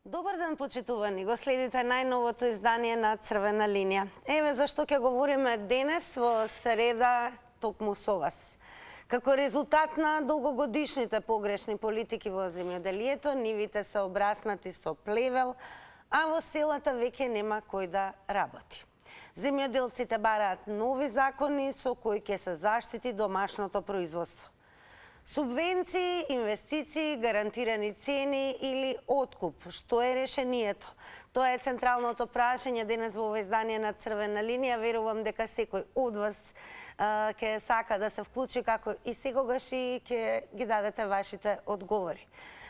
Добар ден, почитувани. Го следите најновото издание на Црвена линија. Еве зашто ќе говориме денес во среда токму со вас. Како резултат на долгогодишните погрешни политики во земјоделието, нивите се обраснати со плевел, а во селата веќе нема кој да работи. Земјоделците бараат нови закони со кои ќе се заштити домашното производство. Субвенции, инвестиции, гарантирани цени или откуп. Што е решението? Тоа е централното прашање денес во издание на Црвена линија. Верувам дека секој од вас ќе сака да се вклучи како и секогаш и ќе ги дадете вашите одговори.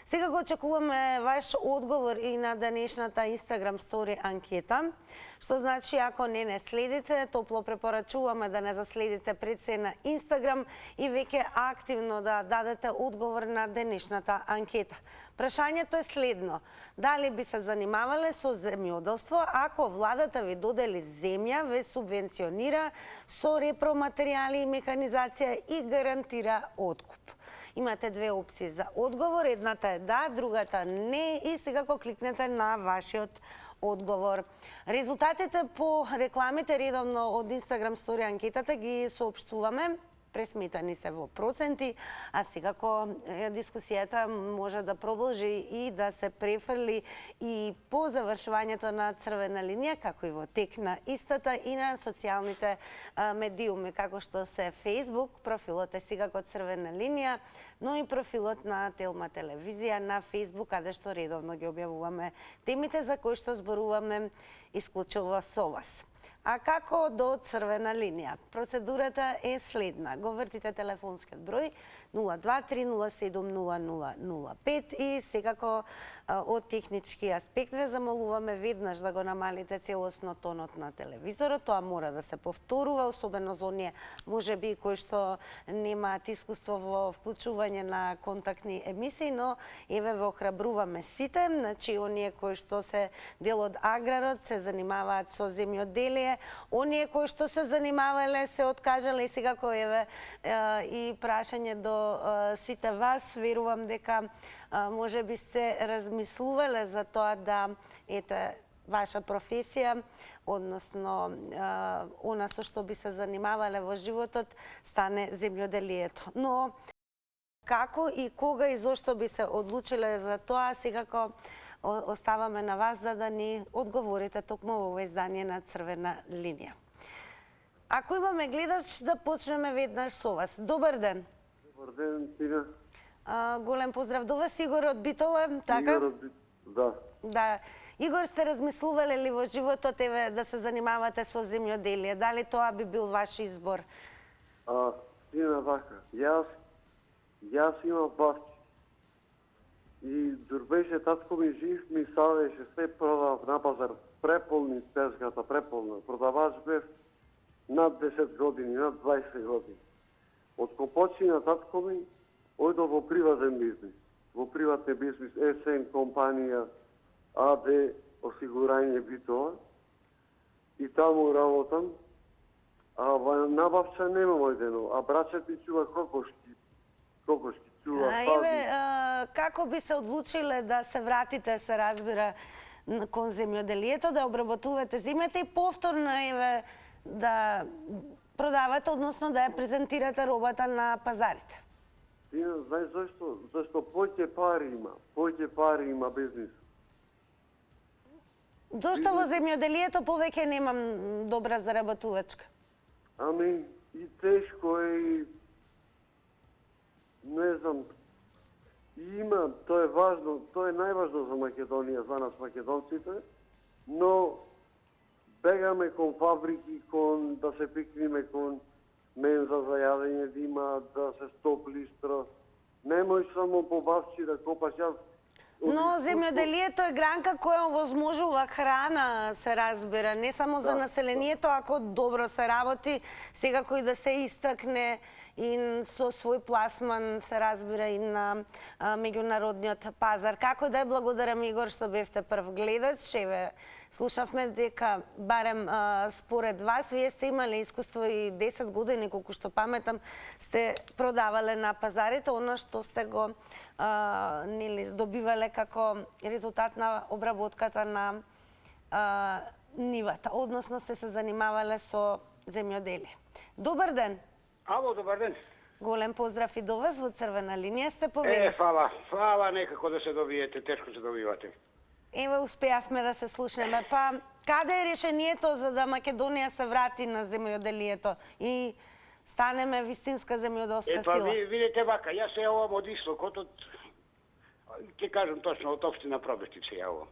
Сега го очекуваме ваш одговор и на денешната Instagram Story анкета, што значи ако не следите, топло препорачуваме да не заследите пред се на Instagram и веќе активно да дадете одговор на денешната анкета. Прашањето е следно: дали би се занимавале со земјоделство ако владата ви додели земја, ве субвенционира со репроматеријали и механизација и гарантира откуп? Имате две опции за одговор, едната е да, другата не и сега го кликнете на вашиот одговор. Резултатите по рекламите редовно од Instagram Story анкетата ги соопштуваме, пресметани се во проценти, а секако дискусијата може да продолжи и да се префрли и по завршувањето на Црвена линија, како и во тек на истата и на социјалните медиуми, како што се Facebook, профилот е секако Црвена линија, но и профилот на Телма телевизија на Facebook, каде што редовно ги објавуваме темите за кои што зборуваме исклучува со вас. А како до Црвена линија? Процедурата е следна. Го вртите телефонскиот број 023070005 и секако од технички аспект ве замолуваме веднаш да го намалите целосно тонот на телевизорот. Тоа мора да се повторува, особено за оние можеби кои што немаат искуство во вклучување на контактни емисии, но еве ве охрабруваме сите, значи оние кои што се дел од аграрот, се занимаваат со земјоделие, оние кои што се занимавале се откажале и секако еве и прашање до сите вас. Верувам дека може би сте размислувале за тоа да ваша професија, односно она со што би се занимавале во животот, стане земјоделието. Но како и кога и зошто би се одлучиле за тоа, секако оставаме на вас за да ни одговорите токму во издание на Црвена линија. Ако имаме гледач, да почнеме веднаш со вас. Добар ден. Добар ден, Тина. Голем поздрав до вас, Игор од Битола, така? Игор од Битола, да. Да. Игор, сте размислувале ли во животот еве да се занимавате со земјоделие? Дали тоа би бил ваш избор? Тина, вака. Јас имам бавчи. И дур беше татко ми жив, ми савеше, се продав на пазар, преполни тезгата, преполна. Продавач бев над 10 години, над 20 години. Од ко почина татко ми, ојдов во приватен бизнис. Во приватен бизнис, СН компанија, АД, осигурање Битола. И таму работам. А на бавча немам ојдено, а брачет ми чува кокошки чува пази. Еве, како би се одлучиле да се вратите, се разбира, кон земјоделието, да обработувате земјата и повторно еве да продавате, односно да ја презентирате робата на пазарите? Тина, знаеш зашто? Зашто поќе пари има бизнис. Зошто во земјоделието повеќе немам добра заработувачка? Ами, и тешко е, и не знам, има, тоа е важно, тоа е најважно за Македонија, за нас македонците, но бегаме кон фабрики, кон да се пикниме кон менза за јадење да има, да се стопли стро. Не можеш само по бавчи да копаш. Но земјоделието е гранка која овозможува храна, се разбира, не само за населението, ако добро се работи, секако и да се истакне и со свој пласман се разбира и на меѓународниот пазар. Како да е, благодарам Игор што бевте прв гледач. Еве, слушавме дека барем според вас, вие сте имале искуство и 10 години, колку што паметам, сте продавале на пазарите она што сте го добивале како резултат на обработката на нивата, односно сте се занимавале со земјоделие. Добар ден! Ало, добар ден. Голем поздрав и до вас, во Црвена линија сте повели. Фала некако да се добиете, тешко се добивате. Еве, успеавме да се слушнеме. Па, каде е решението за да Македонија се врати на земјоделието и станеме вистинска земјоделска сила? Видите вака, јас се јавувам од истокот, ќе кажам точно, од општина Пробештица се јавувам.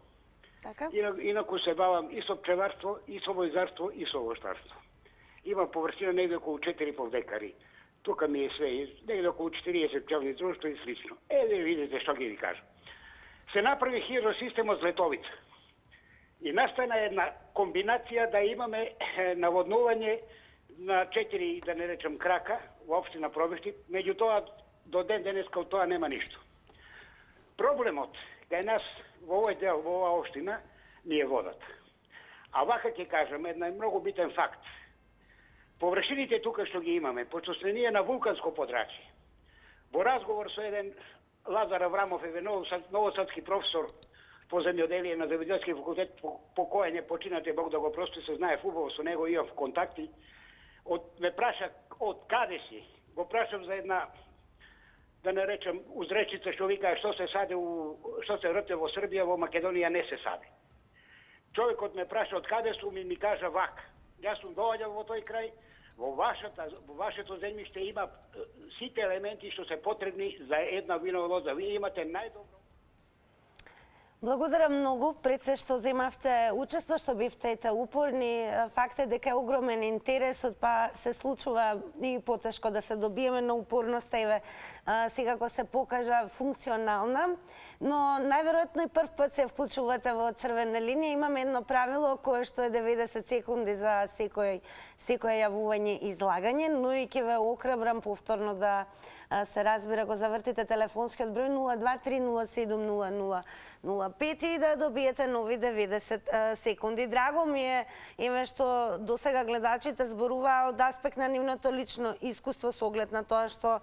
Така? Инаку се бавам и со пчеларство, и со војзарство, и со овощарство. Имам површина негде околу 4,5 декари. Тука ми е све, негде околу 40 пчелни друштва и слично. Да видите што ги ви кажам. Се направи хидросистем од злетовица. И настана една комбинација да имаме наводнување на 4, да не речем, крака во општина Пробешти. Меѓутоа, до ден денеска од тоа нема ништо. Проблемот кај нас во овој дел, во оваа општина, ни е водата. А вака ќе кажам еден многу битен факт. Површините тука што ги имаме, пошто сме ние на вулканско подрачје. Во разговор со еден Лазар Аврамов, новосадски професор по земјоделие на Земјоделски факултет, покојен е починат, Бог да го прости, се знае убаво со него, имав контакти. Ме праша од каде си. Го прашам за една, да не речем, узречица што викае што се саде, што се рте во Србија, во Македонија не се саде. Човекот ме праша од каде сум и ми кажа вака. Јас сум доаѓал во тој крај, во вашето земјиште има сите елементи што се потребни за една винова лоза. Вие имате најдобро. Благодарам многу пред се што земавте учество, што бивте упорни. Факт е дека е огромен интересот, па се случува и потешко да се добиеме на упорност. Еве, секако се покажа функционална, но најверојатно и прв пат се вклучувате во Црвена линија. Имаме едно правило кое што е 90 секунди за секој јавување и излагање, но и ќе ве охрабрам повторно да се разбира, го завртите телефонскиот број 023070005 и да добиете нови 90 секунди. Драго ми е, еве, што досега гледачите зборуваа од аспект на нивното лично искуство со оглед на тоа што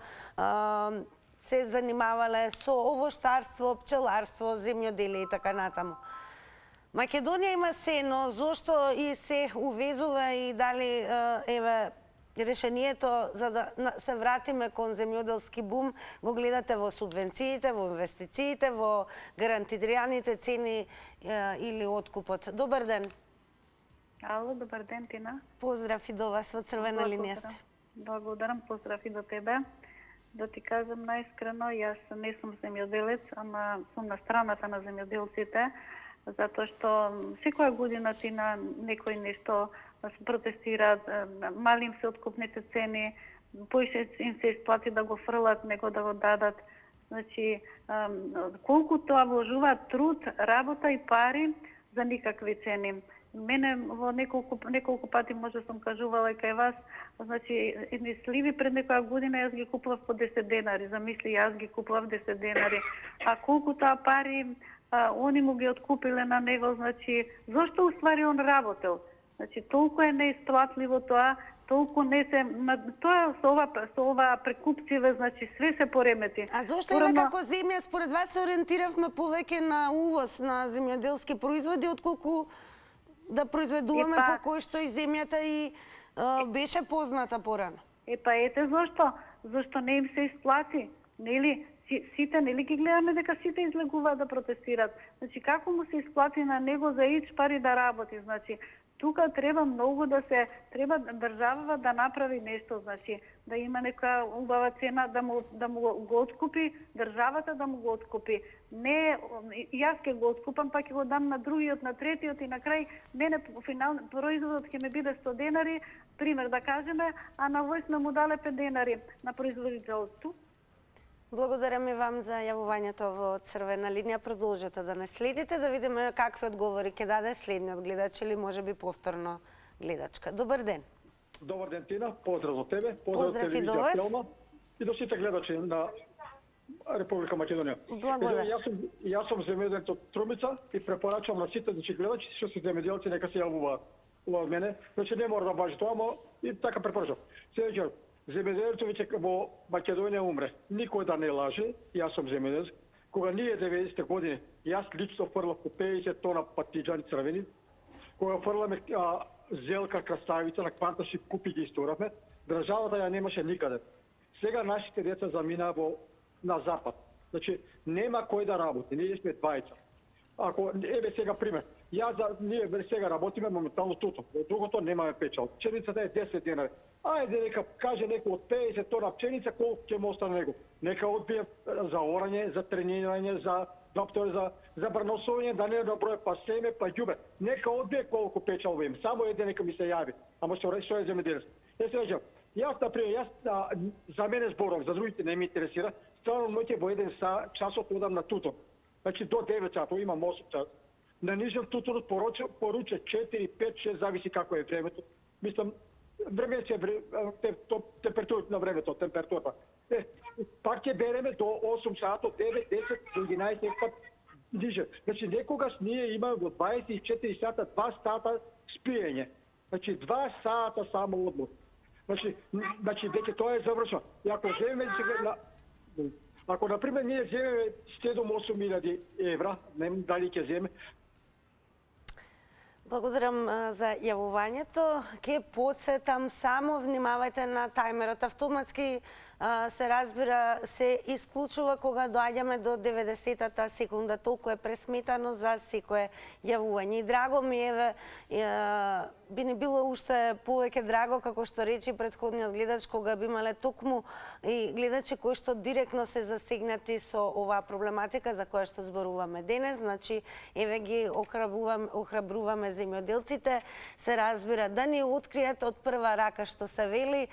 се занимавале со овоштарство, пчеларство, земјоделие и така натаму. Македонија има се, но зошто и се увезува и дали еве решението за да се вратиме кон земјоделски бум го гледате во субвенциите, во инвестициите, во гарантираните цени или откупот? Добар ден. Ало, добар ден, Тина. Поздрав и до вас, во Црвена линија сте. Благодарам, поздрав и до тебе. Да ти кажам најискрено, јас не сум земјоделец, ама сум на страната на земјоделците, затоа што секоја година Тина некој нешто протестираат, мали им се откупните цени, поише им се исплати да го фрлат, него да го дадат. Значи, колку тоа вложуваат труд, работа и пари за никакви цени. Мене во неколку пати може сум кажувала кај вас, значи едни сливи пред некоја година јас ги купував по 10 денари, замисли јас ги купував 10 денари. А колку тоа пари они му ги откупиле на него, значи зошто уствари он работел? Значи толку е неисплатливо тоа, толку не се тоа со ова прекупциве, значи све се поремети. А зошто еве како земја според вас се ориентиравме повеќе на увоз на земјоделски производи отколку да произведуваме по кој што и земјата и беше позната порано? Ете зошто? Зошто не им се исплати? Нели? Сите, нели ги гледаме дека сите излегуваат да протестираат. Значи како му се исплати на него за ич пари да работи? Значи тука треба многу треба државава да направи нешто, значи да има нека убава цена да му го откупи, државата да му го откупи. Не јас ќе го откупам, па ќе го дам на другиот, на третиот и на крај мене финален производот ќе ме биде 100 денари, пример да кажеме, а на овој сме му дале 5 денари на производителот. Благодарам и вам за јавувањето во Црвена линија. Продолжете да не следите, да видиме какви одговори ќе даде следниот гледач или можеби повторно гледачка. Добар ден. Добар ден, Тина. Поздрав за тебе. Поздрав и до вас. Телма и до сите гледачи на Република Македонија. Благодарам. Јас сум земјоделец од Трумица и препорачувам на сите гледачи што се земјоделци нека се јавуваат од мене. Значи не мора да баш тоа, но и така препорачувам. Следеќи, земјоделецот веќе во Македонија умре. Никој да не лаже. Јас сум земјоделец. Кога ние 90-те години, јас лично фрлав по 50 тона патиџани црвени, кога фрламе зелка, краставица, на кванташи купи ги исторавме, државата ја немаше никаде. Сега нашите деца заминаа на запад. Значи, нема кој да работи, ние сме двајца. Ако, еве сега пример, ние сега работиме моментално туто, од другото немаме печал. Пченицата е 10 денари. Ајде нека каже некој од 50 тона пченица колку ќе му остане него. Нека одбие заорање, за тренирање, за доктор, за брносување, да не доброј па семе, па ѓубе. Нека одбие колку печал им. Само еден нека ми се јави. Ама што е земјоделец. Јас например, за мене зборов, за другите не ми интересира. Стварно моите во еден часот одам на тутон. Значи до 9 часот, имам 8 часот. На нижен тутонот поруча 4, 5, 6, зависи како е времето. Мислам, температурата на времето, температурата. Пак ќе береме до 8 часот, 9, 10, 11 пат ниже. Значи некогаш ние имаме во 24 сата 2 сата спиење. Значи 2 сата само одмор. Значи веќе тоа е завршено. И ако земеме ако например ние земеме 7-8 илјади евра, не знам дали ќе земе. Благодарам за јавувањето. Ке подсетам само, внимавајте на тајмерот. Автоматски се разбира, се исклучува кога доаѓаме до 90-та секунда. Толку е пресметано за секое јавување. И драго ми е, би ни било уште повеќе драго, како што речи претходниот гледач, кога би имале токму и гледачи кои што директно се засегнати со оваа проблематика за која што зборуваме денес. Значи, еве ги охрабруваме земјоделците, се разбира, да ни откријат од прва рака што се вели,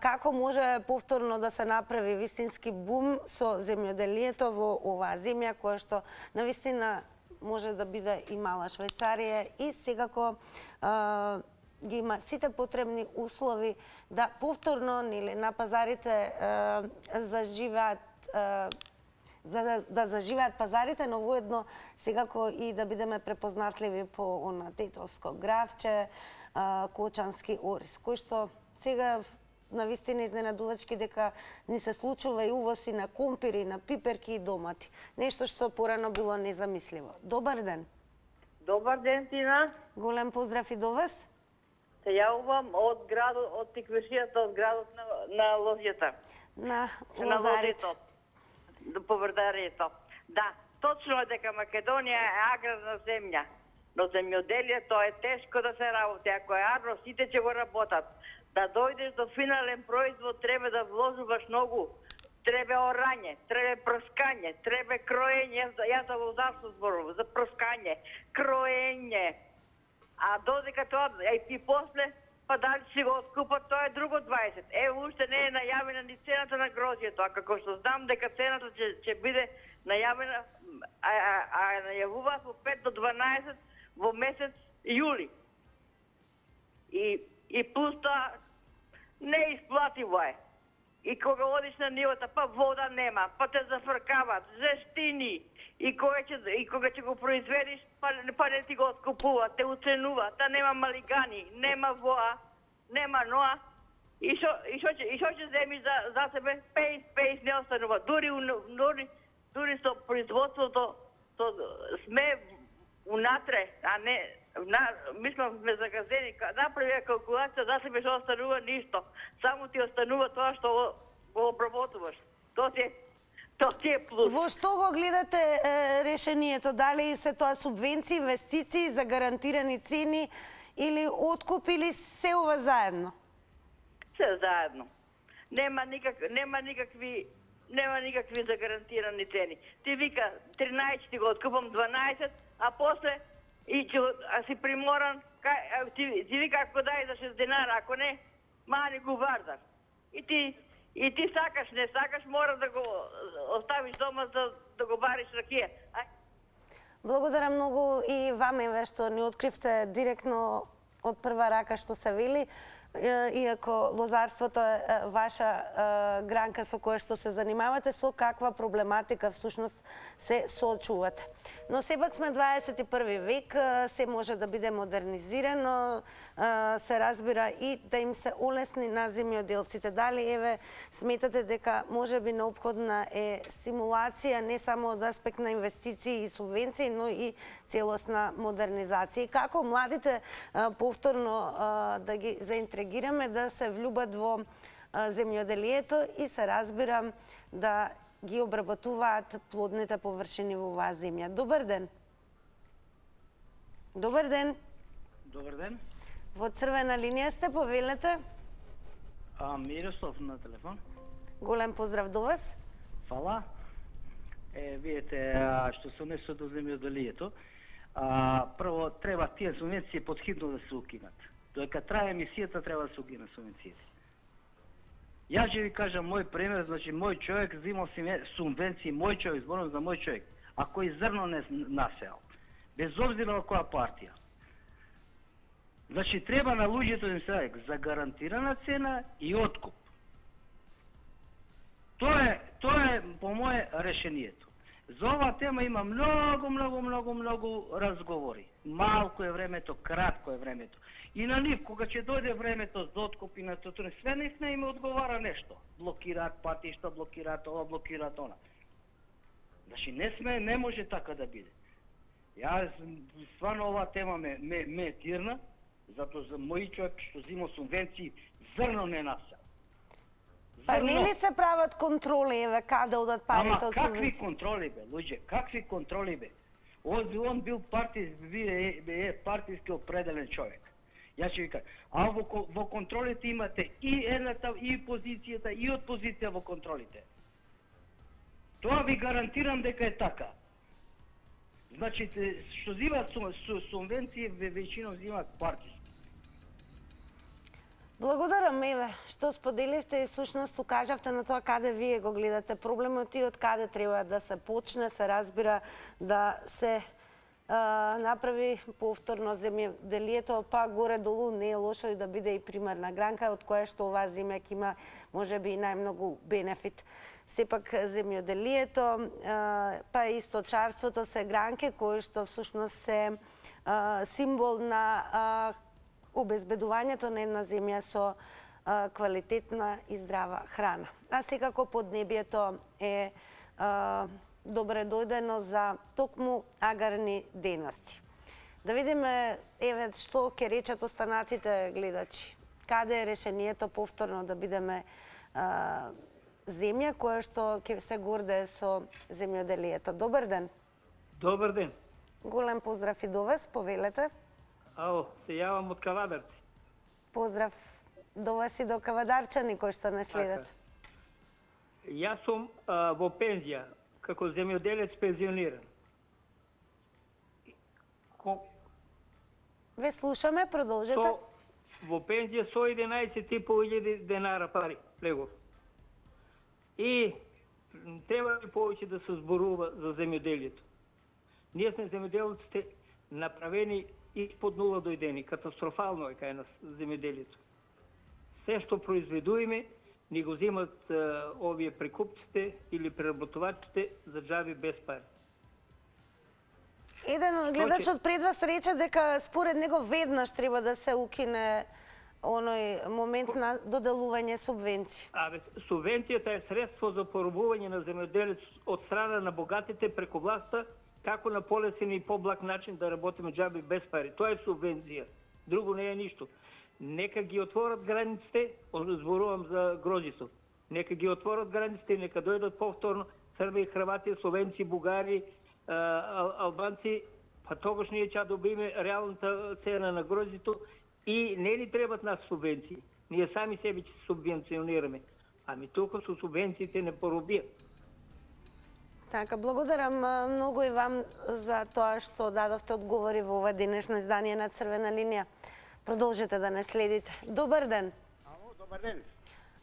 како може повторно да се направи вистински бум со земјоделието во оваа земја, која што навистина може да биде и мала Швајцарија и секако ги има сите потребни услови да повторно на пазарите заживеат да заживеат пазарите, но воедно секако и да бидеме препознатливи по она тетовско гравче, кочански ориз, кој што сега навистина изненадувачки дека ни се случува и увоз и на компири, на пиперки и домати. Нешто што порано било незамисливо. Добар ден. Добар ден, Тина. Голем поздрав и до вас. Се јавувам од градот, од Тиквешијата, од градот на Лозјата. На Лозарето. Поврдарието. Да, точно е дека Македонија е аграрна земја. Но земјоделието е тешко да се работи. Ако е агро, сите ќе го работат. Да дојдеш до финален производ, треба да вложуваш многу. Требаорање, треба прскање, треба кроење. Јас за лозарство зборувам, за прскање, кроење. А додека тоа, и после, па дали си го откупат, тоа е друго 20. Уште не е најавена ни цената на грозјето, а како што знам дека цената ќе биде најавена, а најавуваат во 5 до 12 во месец јули. И плюс тоа неисплативо е. И кога одиш на нивата, па вода нема, па те зафркават, жештини. И кога ќе го произведиш, па не ти го откупуваат, те уценуваат, та нема малигани, нема воа, нема ноа. И што ќе земи за себе, пейс не останува. Дури со производството сме унатре, а не мислам сме загазени. Направија калкулација за себе што останува ништо. Само ти останува тоа што го обработуваш. Тоа ти е плюс. Во што го гледате решението? Дали се тоа субвенции, инвестиции за гарантирани цени или откуп или се ова заедно? Се заедно. Нема никакви загарантирани цени. Ти вика 13 ти го откупам 12, а после а си приморан, ти вика ако дај за 6 динара, ако не, мани го вардаш. И ти сакаш, не сакаш, мора да го оставиш дома да го бариш ракија. Благодарам многу и ваме што ни откривте директно од прва рака што се вели. иако лозарството е ваша гранка со која што се занимавате, со каква проблематика всушност се соочувате. Но сепак сме 21 век, се може да биде модернизирано, се разбира и да им се улесни на земјоделците. Дали еве сметате дека може би необходна е стимулација не само од аспект на инвестиции и субвенции, но и целосна модернизација. И како младите повторно да ги заинтригираме да се влюбат во земјоделието и се разбира да ги обработуваат плодните површини во оваа земја. Добар ден. Добар ден. Добар ден. Во црвена линија сте, повелете. Мирослав на телефон. Голем поздрав до вас. Фала. Видите, што се однесува до земјоделието, прво треба тие субвенции подхитно да се укинат. Додека трае емисијата треба да се укинат субвенциите. Јас ќе ви кажам мој пример, значи мој човек взимал субвенции, мој човек, зборам за мој човек, ако и зрно не насеал, без обзира на која партија. Значи треба на луѓето да им се даде за гарантирана цена и откуп. Тоа е по моје решението. За оваа тема има многу разговори. Малко е времето, кратко е времето. И на нив, кога ќе дојде времето за откуп и на тоа, све не им одговара нешто. Блокираат патишта, блокираат ова, блокираат она. Значи не може така да биде. Јас стварно оваа тема ме тирна, затоа за мој човек што зима субвенции зрно не наса. Па нели се прават контроли, еве, каде одат парите од субвенции? Какви контроли бе, луѓе, какви контроли бе? Он бил партиски определен човек. Јас ќе ви кажам, а во контролите имате и едната, и позицијата, и опозиција во контролите. Тоа ви гарантирам дека е така. Значи, што зимаат субвенции, веćinom зимаат партиски. Благодарам, еве, што споделивте и всушност укажавте на тоа каде вие го гледате проблемот и од каде треба да се почне, се разбира да се направи повторно земјоделието, па горе-долу не е лошо и да биде и примерна гранка, од која што оваа земја има можеби и најмногу бенефит. Сепак земјоделието, па и сточарството се гранки кои што всушност се символ на обезбедувањето на една земја со квалитетна и здрава храна. А секако поднебието е добре дојдено за токму агарни дејности. Да видиме, еве, што ќе речат останатите гледачи. Каде е решението повторно да бидеме земја која што ќе се гордее со земјоделието. Добар ден. Добар ден. Голем поздрав и до вас, повелете. Ало, се јавам од Кавадарци. Поздрав до вас и до кавадарчани кои што не следат. Јас сум во пензија, како земјоделец пензиониран. Ве слушаме, продолжете. Во пензија 111.500 денара пари легов. И треба ли повеќе да се зборува за земјоделието? Ние сме земјоделците направени испод нула дојдени, катастрофално е кај нас земјоделието. Се што произведуваме, ни го земат овие прекупците или преработувачите за џаби без пари. Еден гледачот пред вас рече дека според него веднаш треба да се укине оној момент на доделување субвенции. Субвенцијата е средство за поробување на земјоделец од страна на богатите преку власта, како на полесен и поблаг начин да работиме џаби без пари. Тоа е субвенција. Друго не е ништо. Нека ги отворат границите, зборувам за грозјето. Нека ги отворат границите и нека дојдат повторно Срби, Хрвати, Словенци, Бугари, Албанци, па тогаш ние ќе добиме реалната цена на грозјето и не ни требат нас субвенции. Ние сами себе ќе субвенционираме. Ами тука со субвенциите не поробијат. Така, благодарам многу и вам за тоа што дадовте одговори во ова денешно издание на Црвена линија. Продолжете да не следите. Добар ден. Ало, добар ден.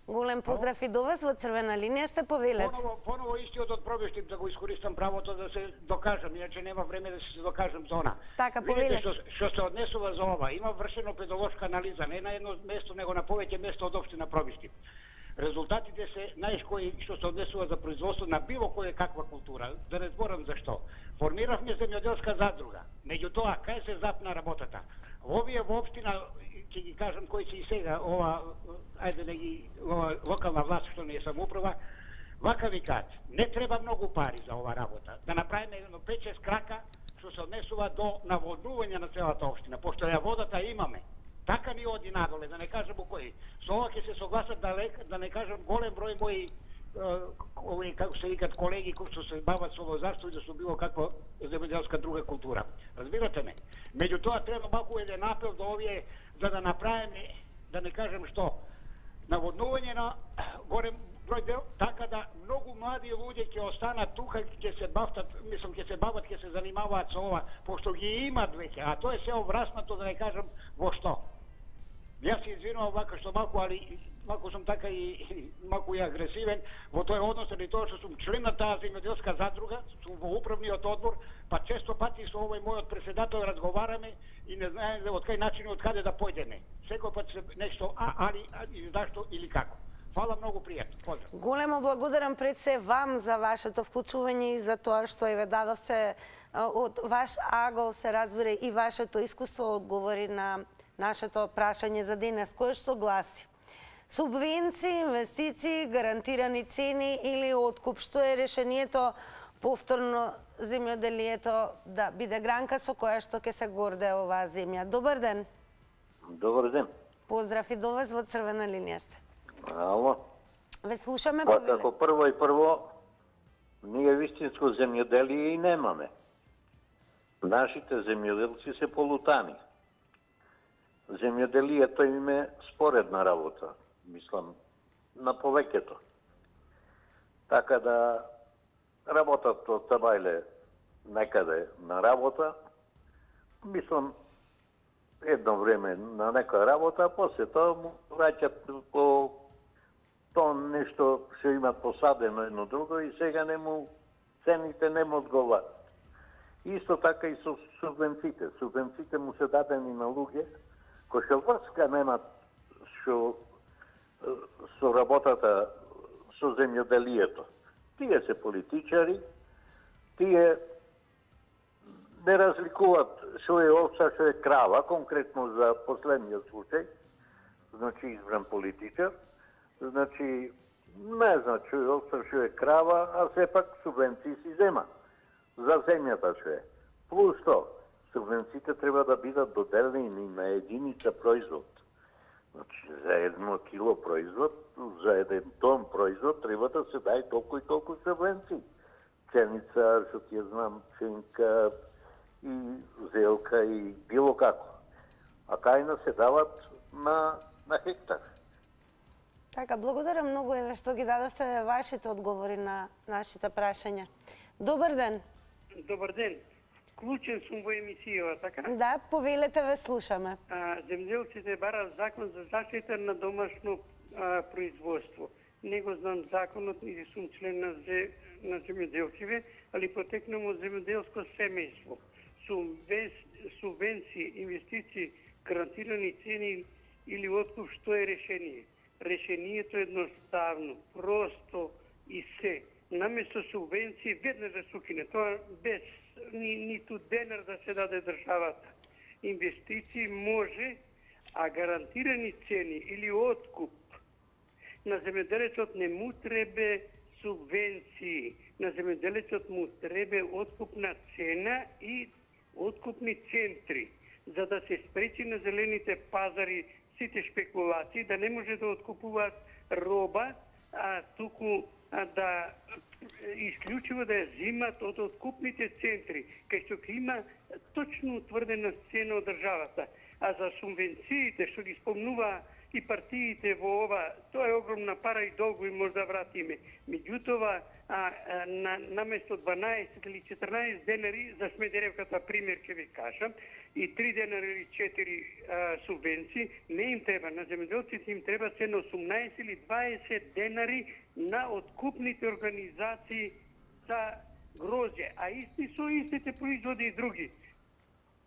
Голем поздрав и до вас, во црвена линија сте, повелете. Поново истиот од Пробиштип, да го искористам правото да се докажам, иначе нема време да се докажам за она. Така, Видите повелете. што се однесува за ова, има вршено педолошка анализа, не на едно место, него на повеќе место од општина Пробиштип. Резултатите се најшкои што се однесува за производство на било која каква култура. Да не зборам зашто. Формиравме земјоделска задруга. Меѓутоа, кај се запна работата? Овие во општина, ќе ги кажам кои се и сега, ова, ајде да ги, ова локална власт што не е самоуправа, вака викаат, не треба многу пари за ова работа. Да направиме едно 5-6 крака што се однесува до наводнување на целата општина, пошто ја водата имаме. Така ни оди надоле, да не кажам у кои. Со ова ќе се согласат да не кажам голем број мои овие, како се викат, колеги кои што се бават со лозарство и да со било каква земјоделска друга култура. Разбирате ме? Меѓутоа треба малку еден апел до овие за да направиме, да не кажем што, наводнување на голем број дел, така да многу млади луѓе ќе останат тука, ќе се бавтат, мислам ќе се бават, ќе се занимаваат со ова, пошто ги имат веќе, а тоа е се овраснато, да не кажем во што. Јас се извинувам вака што малку, али малку сум така и малку и агресивен во тој однос, или тоа што сум член на таа земјоделска задруга, сум во управниот одбор, па често пати со овој мојот председател разговараме и не знаеме од кај начин од каде да појдеме. Секој пат се нешто али зашто или како. Фала многу пријатно. Поздрав. Големо благодарам пред се вам за вашето вклучување и за тоа што ја дадовте од ваш агол, се разбира, и вашето искуство одговори на нашето прашање за денес, кое што гласи: субвенции, инвестиции, гарантирани цени или откуп? Што е решението повторно земјоделието да биде гранка со која што ќе се горде оваа земја? Добар ден. Добар ден. Поздрав и до вас, во црвена линија сте. Ало. Ве слушаме, Па повеле. како прво, ние вистинско земјоделие и немаме. Нашите земјоделци се полутани. Земјоделието им е споредна работа, мислам, на повеќето. Така да работат од табајле некаде на работа, мислам, едно време на некоја работа, а после тоа му враќат по тоа нешто што имат посадено едно друго и сега цените не му одговарат. Исто така и со субвенциите. Субвенциите му се дадени на луѓе кои што врска немат со работата со земјоделието. Тие се политичари, тие не разликуваат што е овца, што е крава, конкретно за последниот случај, значи избран политичар, значи не знам што е овца, што е крава, а сепак субвенции си зема за земјата што е. Плюс што, субвенциите треба да бидат доделени на единица производ. Значи, за 1 кило производ, за 1 тон производ треба да се дај толку и толку субвенции. Пшеница, што ти ја знам, пшенка и зелка и било како. А кајна се дават на хектар. Така, благодарам многу еве што ги дадовте вашите одговори на нашите прашања. Добар ден. Добар ден. Вклучен сум во емисијава, така? Да, повелете, ве слушаме. Земјоделците бараат закон за заштита на домашно производство. Не го знам законот, или сум член на земјоделците, али потекнам од земјоделско семејство. Субвенции, инвестиции, гарантирани цени или откуп, што е решение? Решението е едноставно, просто и се. Наместо субвенции веднаш да се укине. Тоа без ниту денар да се даде државата. Инвестиции може, а гарантирани цени или откуп на земјоделецот не му требе субвенции. На земјоделецот му требе откупна цена и откупни центри, за да се спречи на зелените пазари сите шпекулации, да не може да откупуваат роба, а туку да исклучиво да ја зимат од откупните центри, кај што има точно утврдена цена од државата. А за субвенциите што ги спомнува и партиите во ова, тоа е огромна пара и долго и може да вратиме. Меѓутоа, наместо 12 или 14 денари за Смедеревката, пример ќе ви кажам, и 3 денари или 4 субвенции, не им треба, на земјоделците им треба се на 18 или 20 денари на откупните организации за грозје, а исти со истите производи и други.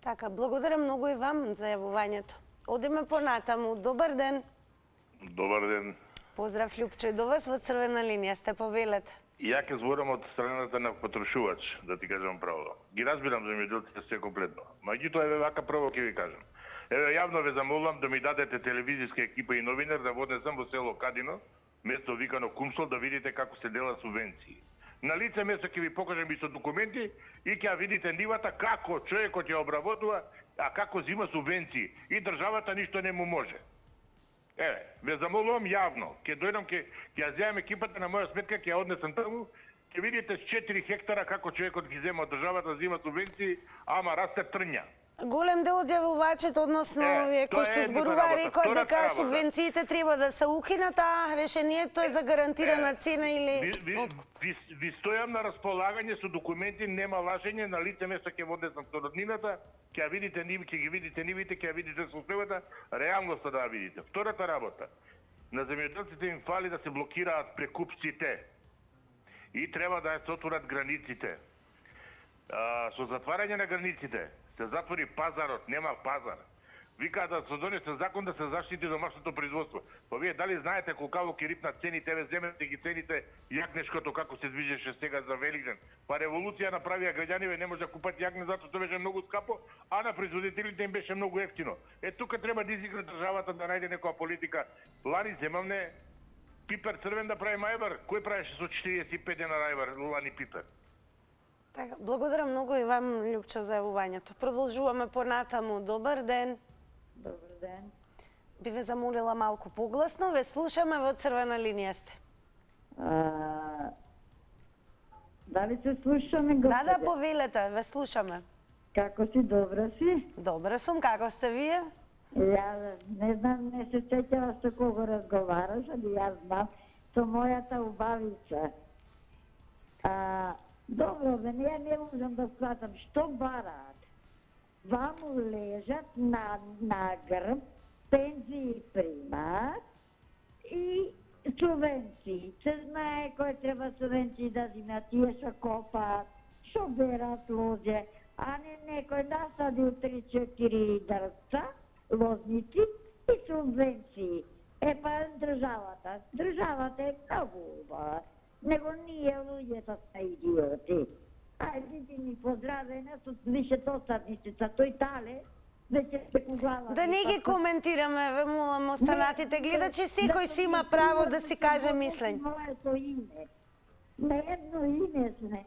Така, благодарам многу и вам за јавувањето. Одиме понатаму. Добар ден. Добар ден. Поздрав, Лјупче, до вас во црвена линија сте, повелете. Ја ќе зборам од страната на потрошувач, да ти кажам право. Ги разбирам земјоделците се комплетно. Меѓутоа, еве вака прво ќе ви кажам. Еве јавно ве замолам да ми дадете телевизиска екипа и новинар да воднесам во село Кадино, место викано Кумсол, да видите како се дела субвенции. На лице место ќе ви покажам и со документи и ќе видите нивата како човекот ја обработува, а како зима субвенции. И државата ништо не му може. Еве, ве замолувам јавно, ќе дојдам, ќе ја земам екипата на моја сметка, ќе ја однесам таму, ќе видите с 4 хектара како човекот ги зема од државата, зима субвенции, ама расте трња. Голем дел од јавувачите, односно овие кои што зборува, рекоа дека субвенциите треба да се укинат, а решението е за гарантирана цена или откуп. Ви стојам на располагање со документи, нема лажење, на лице место ќе воднесам со роднината, ќе видите нив, ќе ги видите нивите, ќе видите состојбата, реалноста да ја видите. Втората работа, на земјоделците им фали да се блокираат прекупците и треба да се отворат границите. Со затварање на границите се затвори пазарот, нема пазар. Викаат да се донесе закон да се заштити домашното производство. Па вие дали знаете колкаво ќе рипнат цените, ве земете ги цените јагнешкото како се движеше сега за Великден. Па револуција направија граѓаниве, не може да купат јагне затоа што беше многу скапо, а на производителите им беше многу ефтино. Тука треба да изигра државата да најде некоја политика. Лани земавне пипер црвен да прави мајбар, кој правеше со 45 дена рајбар лани пипер? Така, благодарам многу и вам, Лјупчо, за јавувањето. Продолжуваме понатаму. Добар ден. Добар ден. Би ве замолила малку погласно, ве слушаме, во црвена линија сте. Дали се слушаме, господе? Да, повелете, ве слушаме. Како си, добра си? Добра сум, како сте вие? Ја не знам, не се сеќава со кого разговараш, али јас знам со мојата убавица. Добро, ја не можам да схватам што бараат. Ваму лежат на грб, пензии примаат и субвенции. Се знае кој треба субвенции да зимат, тие што копаат, што берат лозе, а не некој насадил 3-4 дрвца, лозници и субвенции. Па државата е многу убава. Него ние луѓето сме идиоти. Ајде ни поздравена со више досадниците, тој тале, веќе се куглава. Да не ги коментираме, ве молам, останатите гледачи, секој си има право да си каже мислење. Моето име. На едно име сме.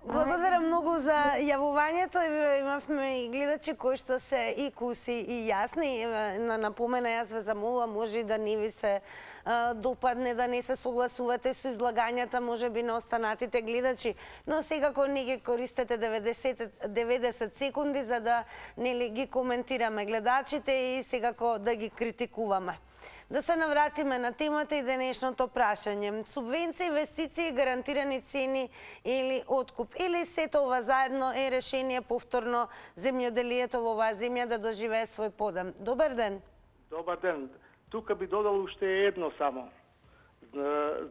Благодарам многу за јавувањето. Имавме и гледачи кои што се и куси и јасни. На напомена, јас ве замолувам, може и да не ви се допадне, да не се согласувате со излагањата, може би на останатите гледачи, но секако не ги користете 90 секунди за да нели ги коментираме гледачите и секако да ги критикуваме. Да се навратиме на темата и денешното прашање. Субвенции, инвестиции, гарантирани цени или откуп? Или сето ова заедно е решение повторно земјоделието во оваа земја да доживее свој подем? Добар ден. Добар ден. Тука би додал уште едно само.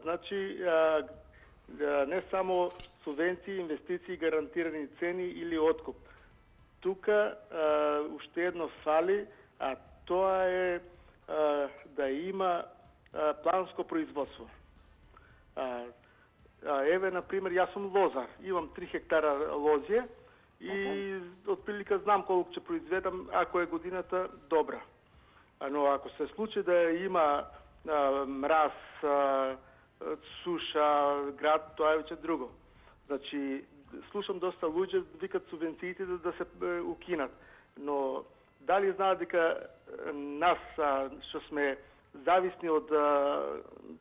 Значи, не само субвенции, инвестиции, гарантирани цени или откуп. Тука уште едно фали, а тоа е да има планско производство. Еве, например, јас сум лозар, имам 3 хектара лозје и отприлика знам колку ќе произведам ако е годината добра. Но ако се случи да има мраз, суша, град, тоа е веќе друго. Значи, слушам доста луѓе викат субвенциите да се укинат, но дали знаат дека нас, што сме зависни од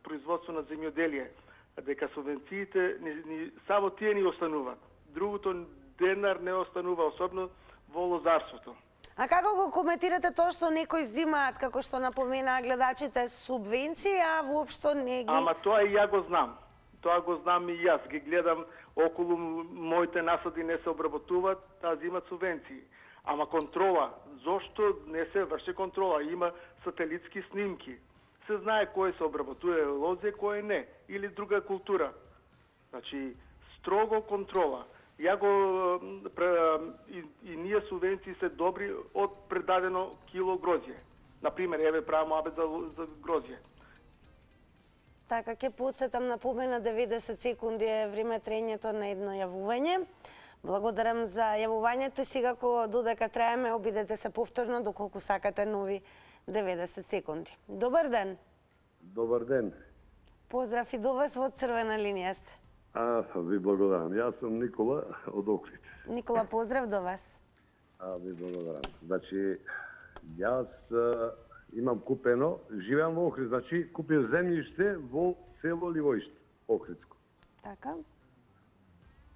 производство на земјоделие, дека субвенциите само тие ни остануваат. Другото денар не останува, особено во лозарството. А како го коментирате тоа што некои взимаат, како што напоменаа гледачите, субвенции, а воопшто не ги... Ама тоа и ја го знам. Тоа го знам и јас. Ги гледам околу моите насади не се обработуваат, таа взимат субвенции. Ама контрола, зошто не се врши контрола? Има сателитски снимки. Се знае кој се обработува лозе, кој не. Или друга култура. Значи, строго контрола. Ја го и ние субвенции се добри од предадено кило грозје. Например, еве правам абет за грозје. Така, ќе подсетам, напомена 90 секунди е време трењето на едно јавување. Благодарам за јавувањето и сега кога додека траеме, обидете се повторно доколку сакате нови 90 секунди. Добар ден. Добар ден. Поздрав и до вас, во црвена линија сте. Ви благодарам. Јас сум Никола од Охрид. Никола, поздрав до вас. Ви благодарам. Значи, јас имам купено, живеам во Охрид, значи купив земјиште во село Ливоиште, Охридско. Така.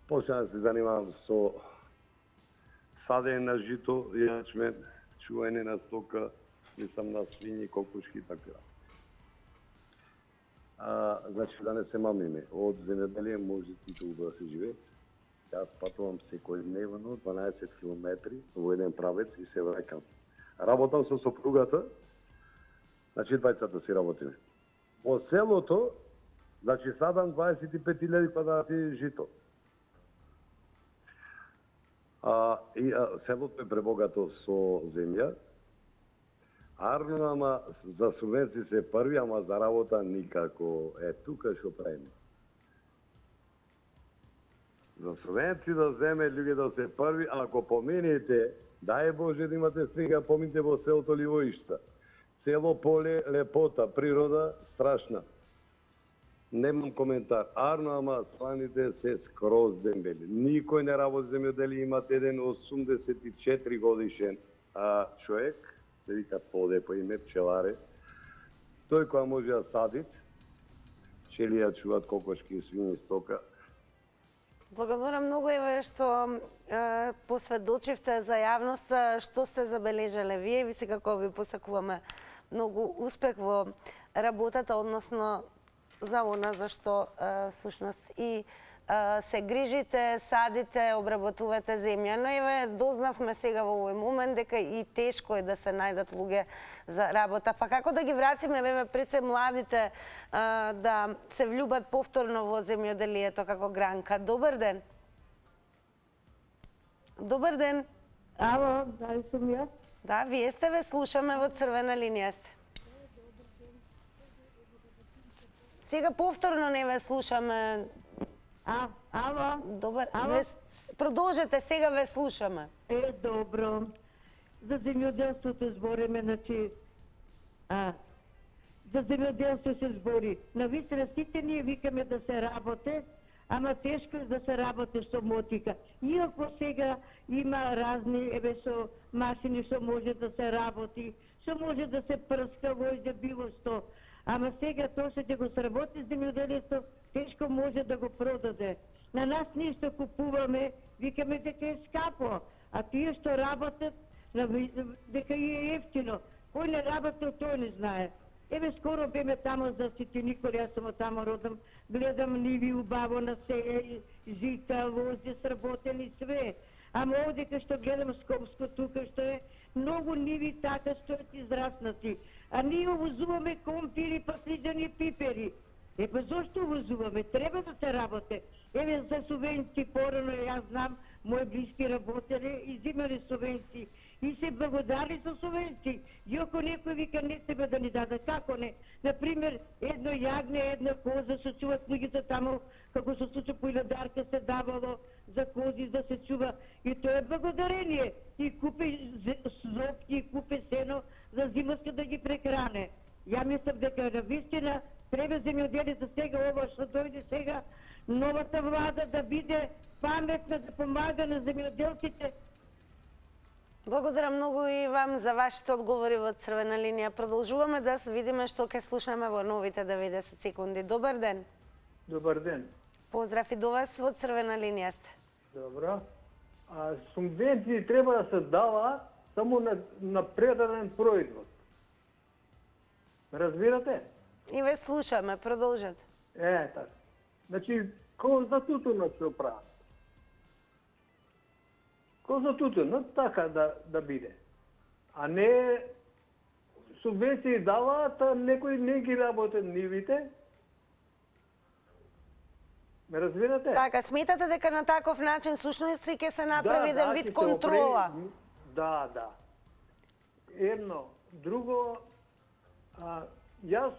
Почнав да се занимавам со садење на жито, јачмен, чување на стока, мислам на свињи, кокушки и така. Значи, да не се мамиме, од земјоделие може и тука да се живее. Јас патувам секојдневно 12 километри во еден правец и се враќам. Работам со сопругата, значи двајцата си работиме. Во селото, значи садам 25.000 квадрати жито. Селото е пребогато со земја. Арно, ама за субвенции се први, ама за работа никако. Тука што правиме. За субвенции да земе луѓе да се први, ако поминете, дај Боже да имате сега, помините во селото Ливоишта. Село поле, лепота, природа, страшна. Немам коментар. Арно, ама сланите се скроз дембели. Никој не работи земјоделие, имат еден 84 годишен човек, се вика Поде по име, пчеларе. Тој која може да сади, пчели ја чуват кокошки и свињи стока. Благодарам многу, еве што посведочивте за јавноста, што сте забележале вие. Ви секако ви посакуваме многу успех во работата, односно за она за што всушност и се грижите, садите, обработувате земја. Но еве дознавме сега во овој момент дека и тешко е да се најдат луѓе за работа. Па како да ги вратиме еве пред се младите да се влюбат повторно во земјоделието како гранка? Добар ден. Добар ден. Ало, дали сум јас? Да, вие сте, ве слушаме, во црвена линија сте. Сега повторно не ве слушаме. Ало? Добар, продолжете, сега ве слушаме. Добро. За земјоделството збориме, значи... За земјоделство се збори. Навистина сите ние викаме да се работе, ама тешко е да се работи со мотика. Иако сега има разни, еве со машини што може да се работи, што може да се прска војде било што. Ама сега тоа што ќе го сработи земјоделието, тешко може да го продаде. На нас ние што купуваме, викаме дека е скапо, а тие што работат, дека е ефтино. Кој не работи, тој не знае. Еве скоро беме тамо за Ситиникол, јас сум тамо родом, гледам ниви убаво на сеја, жита, лози, сработени, све. Ама овде кај што гледам Скопско, тука што е, многу ниви така стојат израснати. А ние увозуваме компири, паслиџани, пипери. Па зошто увозуваме? Треба да се работе. Еве за субвенции порано, јас знам, мои блиски работеле и земале субвенции. И се благодари за субвенции. И ако некој вика не треба да ни даде, како не? Например, едно јагне, една коза, се чуват луѓето тамо, како се случа по Илјадарка се давало за кози да се чува. И тоа е благодарение. И купи зопки, и купи сено за зимовска да ги прехране. Ја мислам дека навистина треба земјоделието сега, ова што дојде сега, новата влада да биде паметна, да помага на земјоделците. Благодарам многу и вам за вашите одговори во црвена линија. Продолжуваме да видиме што ќе слушаме во новите 90 секунди. Добар ден. Добар ден. Поздрав и до вас, во црвена линија сте. Добро. Субвенции треба да се дава само на предаден производ. Разбирате? И ве слушаме, продолжете. Така. Значи, ко за тутунот се прават. Ко за тутунот така да биде. А не субвенции даваат, а некои не ги работат нивите. Ме разбирате? Така, сметате дека на таков начин сушност ќе се направи еден вид контрола? Да. Едно. Друго, јас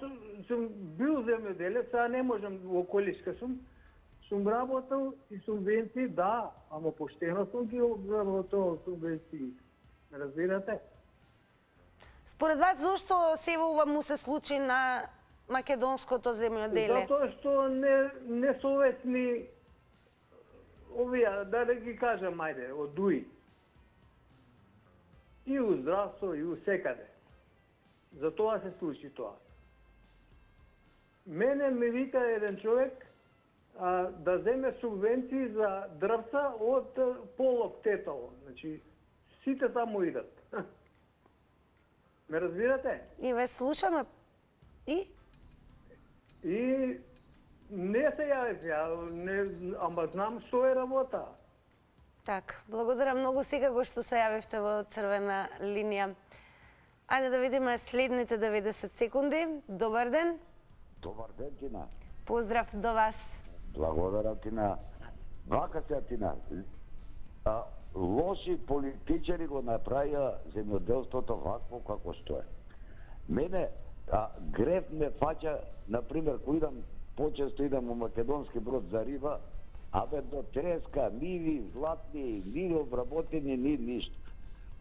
сум бил земјоделец, а не можам во Колишка сум работел и субвенции, да, ама поштено сум ги обработил субвенции. Разбирате? Според вас, зошто се ова му се случи на македонското земјоделие? Затоа што не советни овие, да ги кажам, ајде, од ДУИ. И у здравство, и у секаде. Затоа се случи тоа. Мене ми вика еден човек да земе субвенции за дрвца од Полок Тетово. Значи, сите таму идат. Ме разбирате? И ве слушаме. И не се јавив, ама знам што е работа. Така, благодарам многу секако што се јавивте во црвена линија. Ајде да видиме следните 90 секунди. Добар ден. Добар ден, Тина. Поздрав до вас. Благодарам, Тина. Вака се, Тина. Лоши политичари го направија земјоделството вакво како што е. Мене греф ме фаќа, например, кој идам, почесто идам у Македонски Брод за риба, абе до треска, ниви, златни, ниви обработени, ни ништо.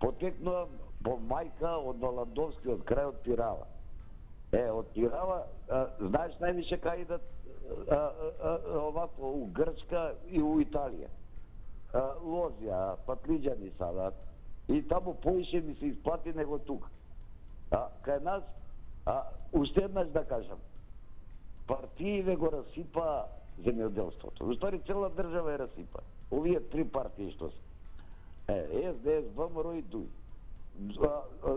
Потекнувам по мајка од Валандовскиот крај од Пирава. Од Пирава, знаеш највише кај идат овако у Грчка и у Италија. Лозија, патлиџани садат и таму поише ми се исплати него тука. Кај нас, уште еднаш да кажам, партиите го расипа земјоделството. Устари цела држава е расипа. Овие три партии што се. СДС, ВМРО и ДУИ.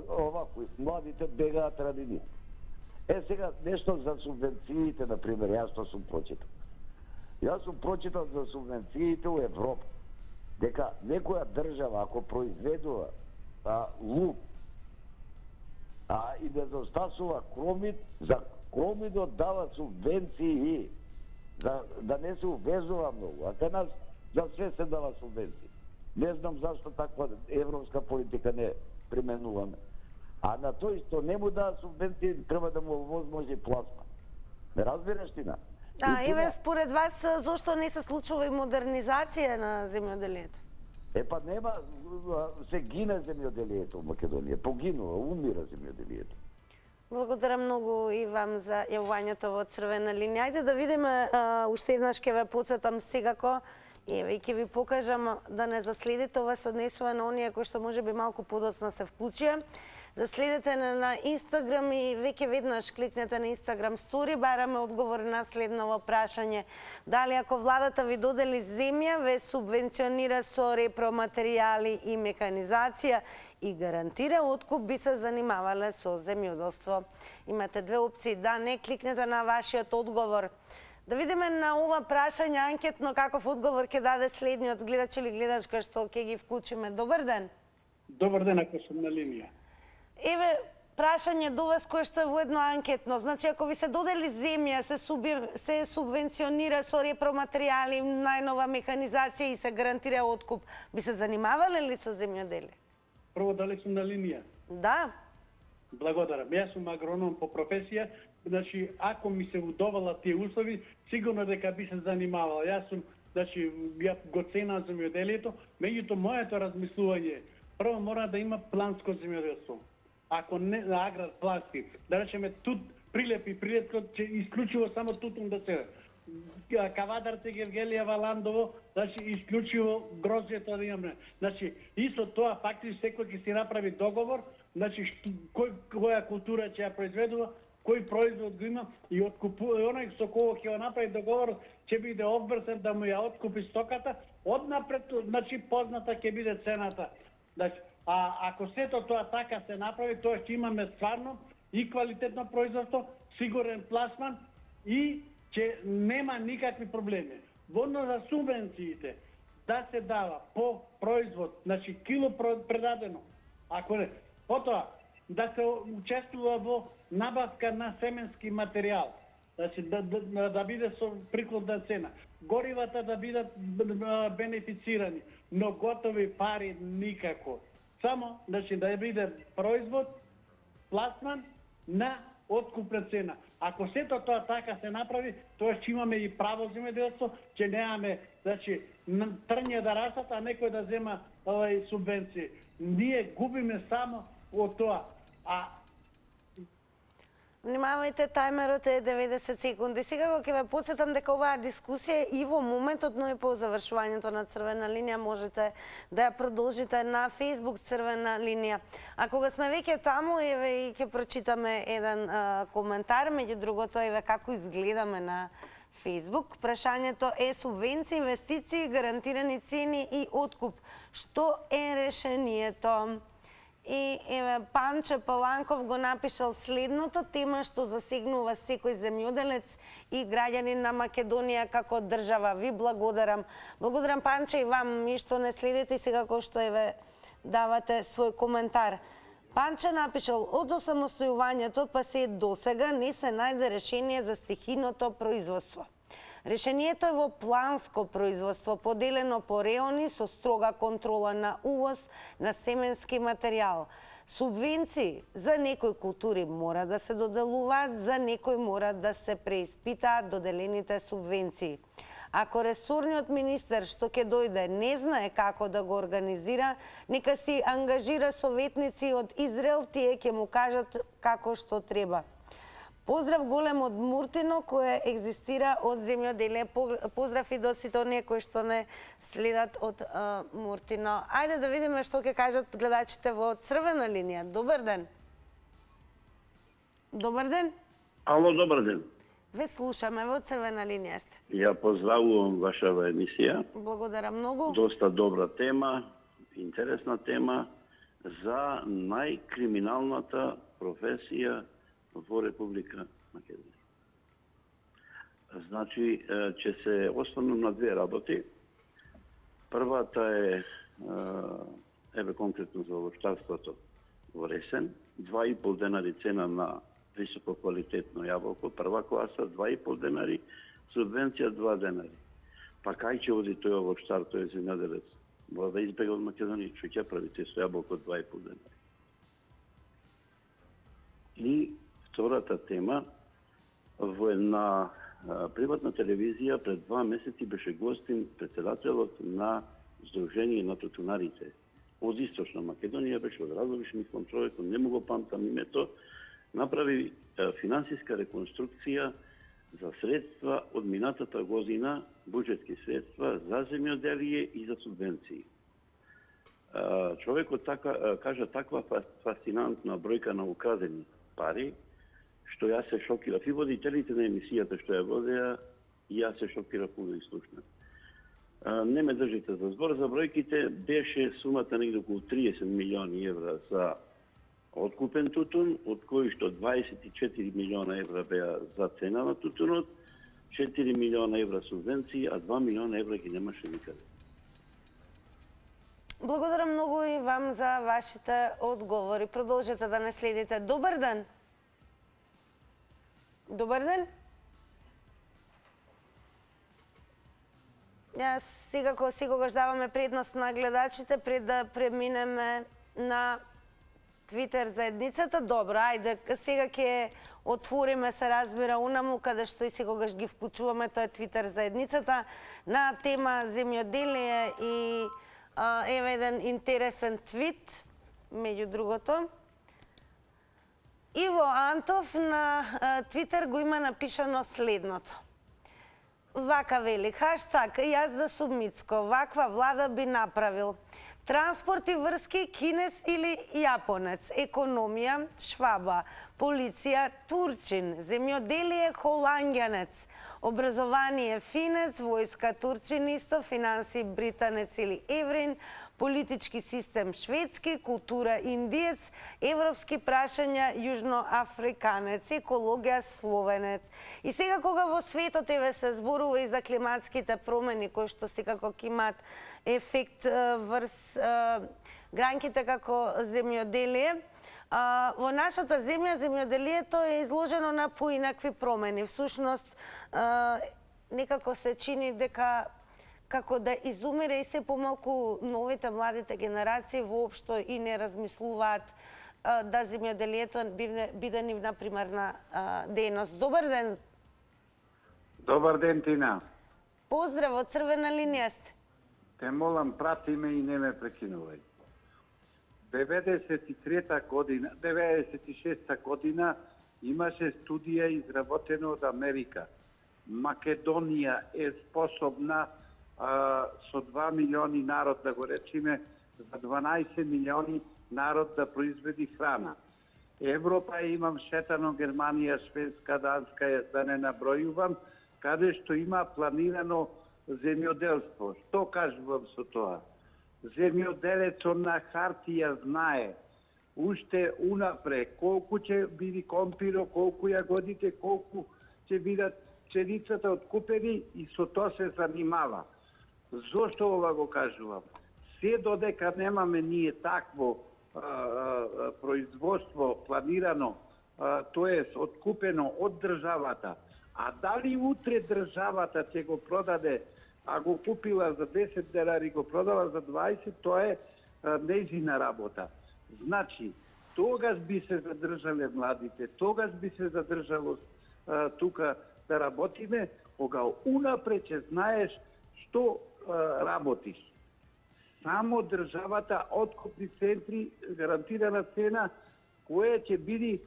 Овако, младите бегаат ради нив. Сега нешто за субвенциите, например, јас што сум прочитал. Јас сум прочитал за субвенциите у Европа. Дека некоја држава, ако произведува лук, и да застасува кромит, за кромидот дава субвенции, да не се увезува многу. А кај нас за све се дава субвенции. Не знам зашто таква европска политика не применуваме. А на тој што не му дава субвенции, треба да му возможи пласма. Не разбираш, Тина? Еве, според вас, зошто не се случува и модернизација на земјоделието? Па нема, се гине земјоделието во Македонија, погинува, умира земјоделието. Благодарам многу и вам за јавувањето во црвена линија. Ајде да видиме, уште еднаш ќе ве потсетам секако, еве и ќе ви покажам да не заследите, ова се однесува на оние кои што можеби малку подоцна се вклучија. Заследете на Инстаграм и веќе веднаш кликнете на Инстаграм стори, бараме одговор на следново прашање. Дали ако владата ви додели земја, ве субвенционира со репроматеријали и механизација и гарантира откуп, би се занимавале со земјоделство? Имате две опции, да, не, кликнете на вашиот одговор. Да видиме на ова прашање анкетно каков одговор ќе даде следниот гледач или гледачка што ќе ги вклучиме. Добар ден. Добар ден, ако сум на линија. Еве, прашање до вас кое што е воедно анкетно. Значи, ако ви се додели земја, се субвенционира со репроматеријали, најнова механизација и се гарантира откуп, би се занимавале ли со земјоделие? Прво, дали сум на линија? Да. Благодарам. Јас сум агроном по професија, значи, ако ми се удовола тие услови, сигурно дека би се занимавал. Јас сум, значи, ја го ценам земјоделието, меѓуто моето размислување, прво мора да има планско земјоделство. Ако не аграр плански, да речеме тут прилепи прилепко, че исклучиво само тутун да се кавадарце Гевгелија Валандово, значи исклучиво грозјето да имаме. Значи исто тоа фактично секој ќе си направи договор, значи која култура ќе ја произведува, кој производ го има и откупува, оној со кого ќе го направи договор ќе биде обврзан да му ја откупи стоката, однапред, значи позната ќе биде цената. Значи, А ако сето тоа така се направи, тоа ќе имаме стварно и квалитетно производство, сигурен пласман и ќе нема никакви проблеми. Водно за субвенциите да се дава по производ, значи кило предадено, ако не, потоа да се учествува во набавка на семенски материјал, значи да биде со прикладна цена, горивата да бидат бенефицирани, но готови пари никако. Само значи да биде производ, пласман на откупна цена. Ако сето тоа така се направи, тоа ќе имаме и право земјоделство, ќе немаме, значи, трња да растат, а некој да зема субвенции. Ние губиме само од тоа. Внимавајте, тајмерот е 90 секунди. Сега ќе ве подсетам дека оваа дискусија и во моментот, но и по завршувањето на Црвена линија можете да ја продолжите на Facebook Црвена линија. А кога сме веќе таму, еве и ќе прочитаме еден коментар, меѓу другото еве како изгледаме на Facebook. Прашањето е субвенции, инвестиции, гарантирани цени и откуп. Што е решението? И еве Панче Паланков го напишал следното: тема што засегнува секој земјоделец и граѓанин на Македонија како држава. Ви благодарам. Благодарам, Панче, и вам и што не следите и сега кој што еве давате свој коментар. Панче напишал: од осамостојувањето па се до сега не се најде решение за стихийното производство. Решението е во планско производство, поделено по реони со строга контрола на увоз на семенски материјал. Субвенции за некои култури мора да се доделуваат, за некои мора да се преиспитаат доделените субвенции. Ако ресорниот министер што ќе дојде не знае како да го организира, нека си ангажира советници од Израел, тие ќе му кажат како што треба. Поздрав голем од Муртино, кое екзистира од земјоделие. Поздрав и до сите оние кои што не следат од Муртино. Ајде да видиме што ќе кажат гледачите во Црвена линија. Добар ден. Добар ден. Ало, добар ден. Ве слушаме, во Црвена линија сте. Ја поздравувам вашава емисија. Благодарам многу. Доста добра тема, интересна тема за најкриминалната професија во Република Македонија. Значи, ќе се осврнам на две работи. Првата е, еве конкретно за овощарството во Ресен, 2,5 денари цена на висококвалитетно јаболко, прва класа, 2,5 денари, субвенција 2 денари. Па кај ќе оди тој овощар, тој земјоделец? Мора да избега од Македонија, што ќе правите со јаболко 2,5 денари. И втората тема, во една приватна телевизија пред 2 месеци беше гостин председателот на Сдружение на тутунарите од Источна Македонија, беше од Разовиш, мислам човекот, не му го памтам името, направи финансиска реконструкција за средства од минатата година, буџетски средства за земјоделие и за субвенции. Човекот кажа таква фасцинантна бројка на украдени пари, што јас се шокирав. И водителите на емисијата што ја водеа, и јас се шокирав да слушнам. Не ме држите за збор, за бројките беше сумата негде околу 30 милиони евра за откупен тутун, од кои што 24 милиона евра беа за цена на тутунот, 4 милиона евра субвенции, а 2 милиона евра ги немаше никаде. Благодарам многу и вам за вашите одговори. Продолжете да не следите. Добар ден. Добар ден. Јас секогаш даваме предност на гледачите пред да преминеме на Твитер заедницата. Добро, ајде, сега ќе отвориме, се разбира, унаму, каде што и секогаш ги вклучуваме, тоа е Твитер заедницата, на тема земјоделие и еве еден интересен твит, меѓу другото. Иво Антов на Твитер го има напишано следното. Вака вели, хаштаг јас да сум Мицко, ваква влада би направил. Транспорт и врски кинес или јапонец, економија Шваба, полиција Турчин, земјоделие холанѓанец, образование финец, војска Турчин исто, финанси британец или еврин, политички систем шведски, култура индиец, европски прашања јужноафриканец, екологија словенец. И сега кога во светот се зборува и за климатските промени кои што секако ќе имаат ефект врз гранките како земјоделие, во нашата земја земјоделието е изложено на поинакви промени. Всушност, некако се чини дека како да изумира и се помалку новите младите генерации воопшто и не размислуваат да земјоделието биде нивна примарна дејност. Добар ден. Добар ден, Тина. Поздрав, од Црвена линија сте. Те молам, прати ме и не ме прекинувај. 96 година имаше студија изработена од Америка. Македонија е способна со 2 милиони народ, да го речеме, за 12 милиони народ да произведи храна. Европа имам шетано Германија, Шведска, Данска, да не набројувам, каде што има планирано земјоделство. Што кажувам со тоа? Земјоделецот на хартија знае уште унапре колку ќе биде компиро, колку јагодите, колку ќе бидат пшеницата откупени и со тоа се занимава. Зошто ова го кажувам? Се додека немаме ние такво производство планирано, тоест откупено од државата, а дали утре државата ќе го продаде, а го купила за 10 денари, го продава за 20, тоа е нејзина работа. Значи, тогаш би се задржале младите, тогаш би се задржало тука да работиме, кога унапред ќе знаеш што работиш. Само државата, откупни центри, гарантирана цена, кое ќе биде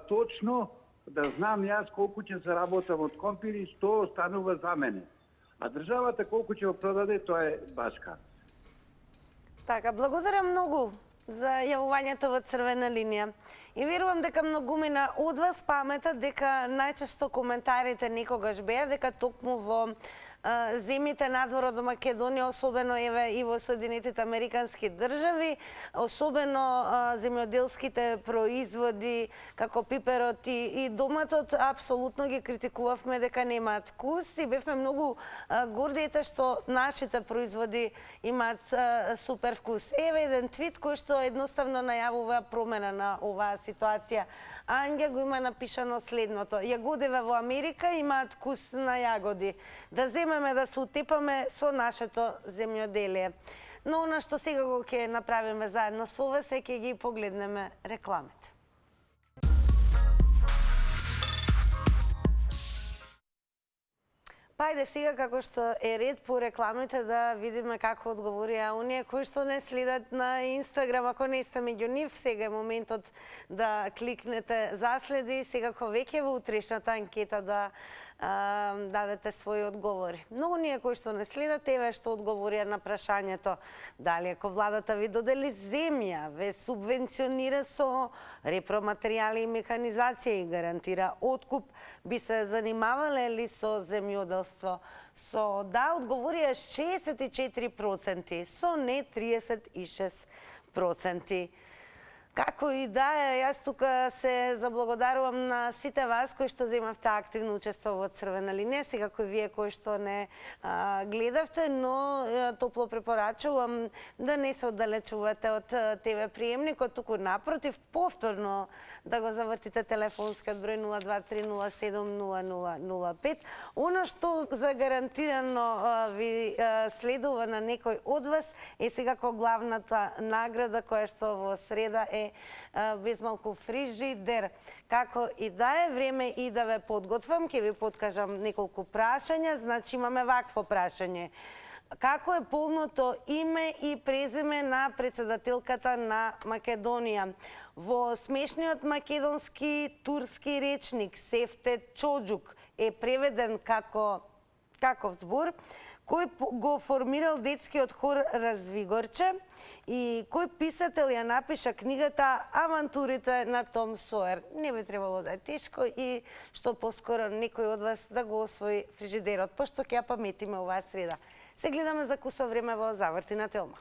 точно, да знам јас колку ќе заработам од компири, што останува за мене. А државата колку ќе го продаде, тоа е башка. Така, благодарам многу за јавувањето во Црвена линија. И верувам дека многумина од вас паметат дека најчесто коментарите некогаш беа дека токму во земјите надвор од Македонија, особено еве и во Соединетите Американски држави, особено земјоделските производи како пиперот и доматот, апсолутно ги критикувавме дека немаат вкус и бевме многу горди што нашите производи имаат супер вкус. Еве еден твит кој што едноставно најавува промена на оваа ситуација. Ангја го има напишано следното: јагодиве во Америка имаат вкус на јагоди. Да земеме да се утепаме со нашето земјоделие. Но она што сега го ќе направиме заедно со вас е ќе ги погледнеме рекламите. Па ајде сега, како што е ред по рекламите, да видиме како одговорија оние кои што не следат на Инстаграм. Ако не сте меѓу нив, сега е моментот да кликнете заследи, секако веќе во утрешната анкета да дадете своји одговори. Но оние кои што не следат, еве што одговорија на прашањето: дали ако владата ви додели земја, ве субвенционира со репроматеријали и механизација и гарантира откуп, би се занимавале ли со земјоделство? Со да одговорија 64%, со не 36%. Како и да е, јас тука се заблагодарувам на сите вас кои што земавте активно учество во Црвена линија, секако и вие кои што не гледавте, но топло препорачувам да не се оддалечувате од ТВ приемникот, туку напротив, повторно да го завртите телефонскиот број 023070005. Оно што загарантирано ви следува на некој од вас е секако главната награда која што во среда е без малку фрижидер. Како и да е, време и да ве подготвам, ќе ви подкажам неколку прашања. Значи имаме вакво прашање: како е полното име и презиме на председателката на Македонија? Во смешниот македонски турски речник Сефте Чоџук е преведен како каков збор, кој го формирал детскиот хор Развигорче и кој писател ја напиша книгата Авантурите на Том Соер. Не би требало да е тешко и што поскоро некој од вас да го освои фрижидерот, пошто ќе ја паметиме оваа среда. Се гледаме за кусо време во Завртина Телма.